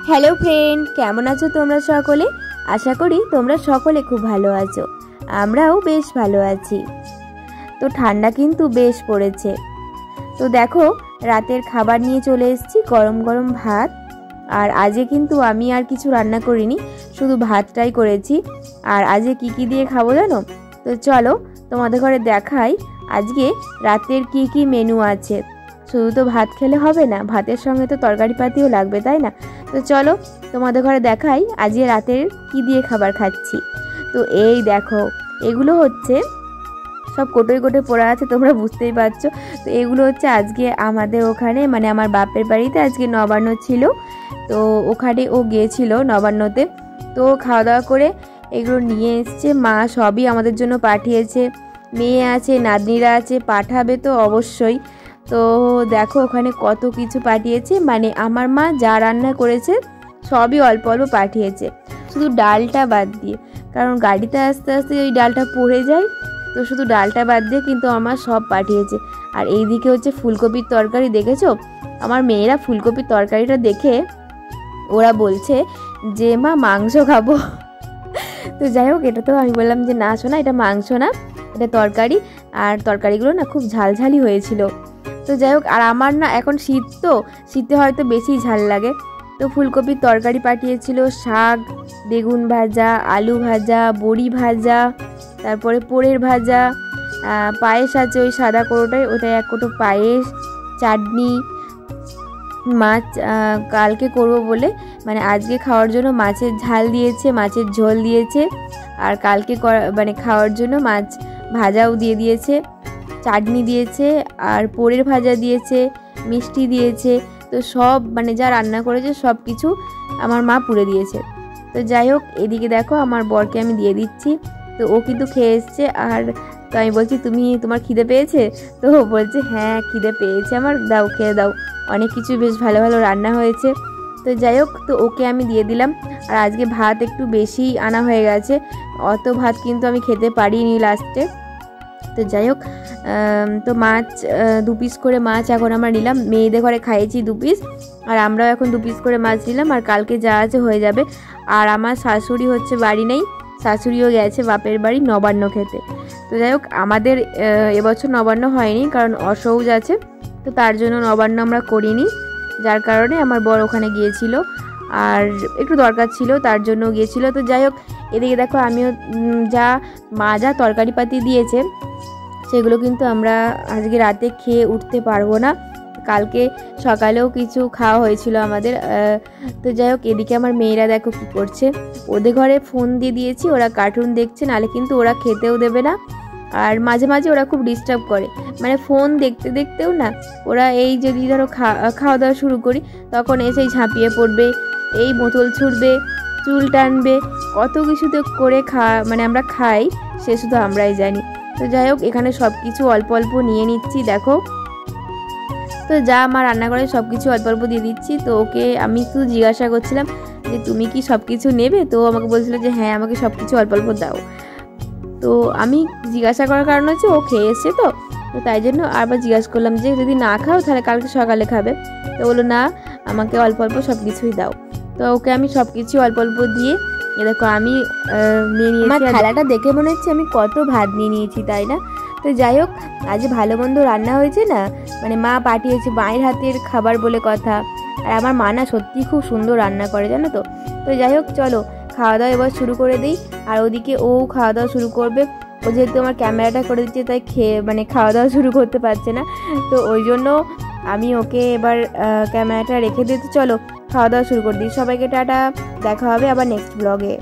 Hello friend, কেমন আছো তোমরা সকলে? আশা করি তোমরা সকলে খুব ভালো আছো। আমরাও বেশ ভালো আছি। তো ঠান্ডা কিন্তু বেশ পড়েছে। তো দেখো, রাতের খাবার নিয়ে চলে এসেছি, গরম গরম ভাত। আর আজকে কিন্তু আমি আর কিছু রান্না করিনি, শুধু ভাতটাই করেছি। আর আজকে কি দিয়ে খাবো জানো? তো চলো তোমাদের ঘরে দেখাই আজকে রাতের কি মেনু আছে। শুধু তো ভাত খেলে হবে না, ভাতের সঙ্গে তো তরকারি পাতিও লাগবে, তাই না? তো চলো তোমাদের ঘরে দেখাই আজকে রাতের কি দিয়ে খাবার খাচ্ছি। তো এই দেখো, এগুলো হচ্ছে সব কোটোয় পড়ে আছে, তোমরা বুঝতেই পারছো। তো এগুলো হচ্ছে আজকে আমাদের ওখানে, মানে আমার বাপের বাড়িতে আজকে নবান্ন ছিল, তো ওখানে ও গিয়েছিল নবান্নতে। তো খাওয়া দাওয়া করে এগুলো নিয়ে এসছে মা, সবই আমাদের জন্য পাঠিয়েছে। মেয়ে আছে, নাতনিরা আছে, পাঠাবে তো অবশ্যই। তো দেখো ওখানে কত কিছু পাঠিয়েছে, মানে আমার মা যা রান্না করেছে সবই অল্প অল্প পাঠিয়েছে, শুধু ডালটা বাদ দিয়ে, কারণ গাড়িতে আস্তে আস্তে ওই ডালটা পড়ে যায়। তো শুধু ডালটা বাদ দিয়ে কিন্তু আমার সব পাঠিয়েছে। আর এইদিকে হচ্ছে ফুলকপির তরকারি, দেখেছো? আমার মেয়েরা ফুলকপির তরকারিটা দেখে ওরা বলছে যে মা মাংস খাবো। তো যাই হোক, এটা তো আমি বললাম যে না শোনা, এটা মাংস না, এটা তরকারি। আর তরকারিগুলো না খুব ঝালঝালি হয়েছিল। তো যাই হোক, আর আমার না এখন শীত, তো শীতে হয়তো বেশি ঝাল লাগে। তো ফুলকপির তরকারি পাঠিয়েছিল, শাক, বেগুন ভাজা, আলু ভাজা, বড়ি ভাজা, তারপরে পোড়ের ভাজা, পায়েস আছে ওই সাদা কোটোটায়, ওটাই এক কোটো পায়েস, চাটনি, মাছ কালকে করব বলে, মানে আজকে খাওয়ার জন্য মাছের ঝাল দিয়েছে, মাছের ঝোল দিয়েছে। আর কালকে মানে খাওয়ার জন্য মাছ ভাজাও দিয়ে দিয়েছে, চাটনি দিয়েছে, আর পোড়ের ভাজা দিয়েছে, মিষ্টি দিয়েছে। তো সব মানে যা রান্না করেছে সব কিছু আমার মা পুড়ে দিয়েছে। তো যাই হোক, এদিকে দেখো আমার বরকে আমি দিয়ে দিচ্ছি। তো ও কিন্তু খেয়ে এসছে। আর তো আমি বলছি তোমার খিদে পেয়েছে? তো ও বলছে হ্যাঁ খিদে পেয়েছে আমার, দাও খেয়ে দাও, অনেক কিছু বেশ ভালো ভালো রান্না হয়েছে। তো যাই হোক, তো ওকে আমি দিয়ে দিলাম। আর আজকে ভাত একটু বেশি আনা হয়ে গেছে, অত ভাত কিন্তু আমি খেতে পারিনি লাস্টে। তো যাই হোক, তো মাছ 2 পিস করে মাছ এখন আমরা নিলাম, মেয়েদের ঘরে খাইয়েছি 2 পিস, আর আমরাও এখন 2 পিস করে মাছ নিলাম। আর কালকে যা আছে হয়ে যাবে। আর আমার শাশুড়ি হচ্ছে বাড়ি নেই, শাশুড়িও গেছে বাপের বাড়ি নবান্ন খেতে। তো যাই হোক, আমাদের এবছর নবান্ন হয়নি, কারণ অসৌজ আছে, তো তার জন্য নবান্ন আমরা করিনি, যার কারণে আমার বর ওখানে গিয়েছিল। আর একটু দরকার ছিল, তার জন্য গিয়েছিল। তো যাই হোক, এদিকে দেখো আমিও মা যা তরকারি পাতি দিয়েছে সেগুলো কিন্তু আমরা আজকে রাতে খেয়ে উঠতে পারবো না, কালকে সকালেও কিছু খাওয়া হয়েছিল আমাদের। তো যাই হোক, এদিকে আমার মেয়েরা দেখো কী করছে, ওদের ঘরে ফোন দিয়ে দিয়েছি, ওরা কার্টুন দেখছে, নাহলে কিন্তু ওরা খেতেও দেবে না। আর মাঝে মাঝে ওরা খুব ডিস্টার্ব করে, মানে ফোন দেখতে দেখতেও না ওরা, এই যদি ধরো খাওয়া দাওয়া শুরু করি তখন এসেই ঝাঁপিয়ে পড়বে, এই বোতল ছুঁড়বে, চুল টানবে, কত কিছু তো করে মানে আমরা খাই, সে শুধু আমরাই জানি। তো যাই হোক, এখানে সব কিছু অল্প অল্প নিয়ে নিচ্ছি দেখো। তো যা আমার রান্না করে সব কিছু অল্প অল্প দিয়ে দিচ্ছি। তো ওকে আমি শুধু জিজ্ঞাসা করছিলাম যে তুমি কি সব কিছু নেবে? তো আমাকে বলছিল যে হ্যাঁ আমাকে সব কিছু অল্প অল্প দাও। তো আমি জিজ্ঞাসা করার কারণ হচ্ছে ও খেয়ে এসছে, তো তাই জন্য আবার জিজ্ঞাসা করলাম যে যদি না খাও তাহলে কালকে সকালে খাবে। তো বললো না, আমাকে অল্প অল্প সব কিছুই দাও। তো ওকে আমি সব কিছু অল্প অল্প দিয়ে, দেখো আমি নিয়ে নিয়েছি। আমার থালাটা দেখে মনে হচ্ছে আমি কত ভাত নিয়ে নিয়েছি, তাই না? তো যাই হোক, আজ ভালো মন্দ রান্না হয়েছে না, মানে মা পাঠিয়েছে, মায়ের হাতের খাবার বলে কথা। আর আমার মা না সত্যি খুব সুন্দর রান্না করে, জানো তো। তো যাই হোক, চলো খাওয়া দাওয়া এবার শুরু করে দিই। আর ওদিকে ও খাওয়া দাওয়া শুরু করবে, ও যেহেতু আমার ক্যামেরাটা করে দিচ্ছে তাই মানে খাওয়া দাওয়া শুরু করতে পারছে না, তো ওই জন্য আমি ওকে এবার ক্যামেরাটা রেখে দিতে, চলো খাওয়া দাওয়া শুরু করে দিই। সবাইকে টাটা, দেখা হবে আবার নেক্সট ব্লগে।